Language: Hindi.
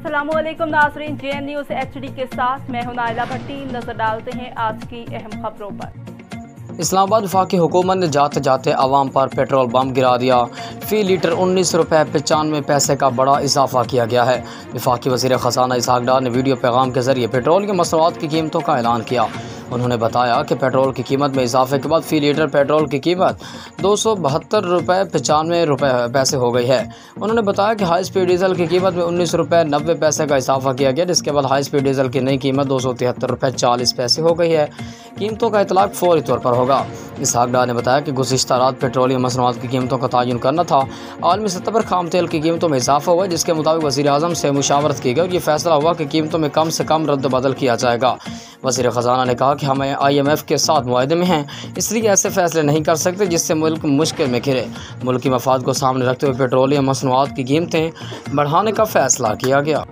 अस्सलामुअलैकुम नाज़रीन, JN न्यूज़ HD के साथ मैं हूं नाइला भट्टी। नजर डालते हैं आज की अहम खबरों पर। इस्लामाबाद वफाकी हुकूमत ने जाते जाते आवाम पर पेट्रोल बम गिरा दिया। फ़ी लीटर 19 रुपये 95 पैसे का बड़ा इजाफा किया गया है। वफाकी वज़ीर ख़ज़ाना इसहाक़ डार ने वीडियो पैगाम के ज़रिए पेट्रोल की मसनूआत की कीमतों का ऐलान किया। उन्होंने बताया कि पेट्रोल की कीमत में इजाफे के बाद फ़ी लीटर पेट्रोल की कीमत 272 रुपये 95 पैसे हो गई है। उन्होंने बताया कि हाई स्पीड डीज़ल की कीमत में 19 रुपये 90 पैसे का इजाफा किया गया, जिसके बाद हाई स्पीड डीज़ल की नई कीमत 273 रुपये 40 पैसे हो गई है। कीमतों का इतलाक फौरी तौर पर होगा। इसहाक़ डार ने बताया कि गुज़िश्ता रात पेट्रोलियम मसनूआत की कीमतों का तयन करना था। आलमी सतह पर खाम तेल की कीमतों में इजाफा हुआ, जिसके मुताबिक वज़ीर आज़म से मुशावरत की गई और ये फैसला हुआ कि कीमतों में कम से कम रद्द बदल किया जाएगा। वज़ीर ख़ज़ाना ने कहा कि हम IMF के साथ मुआहदे में हैं, इसलिए ऐसे फैसले नहीं कर सकते जिससे मुल्क मुश्किल में घिरे। मुल्क की मफाद को सामने रखते हुए पेट्रोलियम मसनूआत की कीमतें बढ़ाने का फ़ैसला किया गया।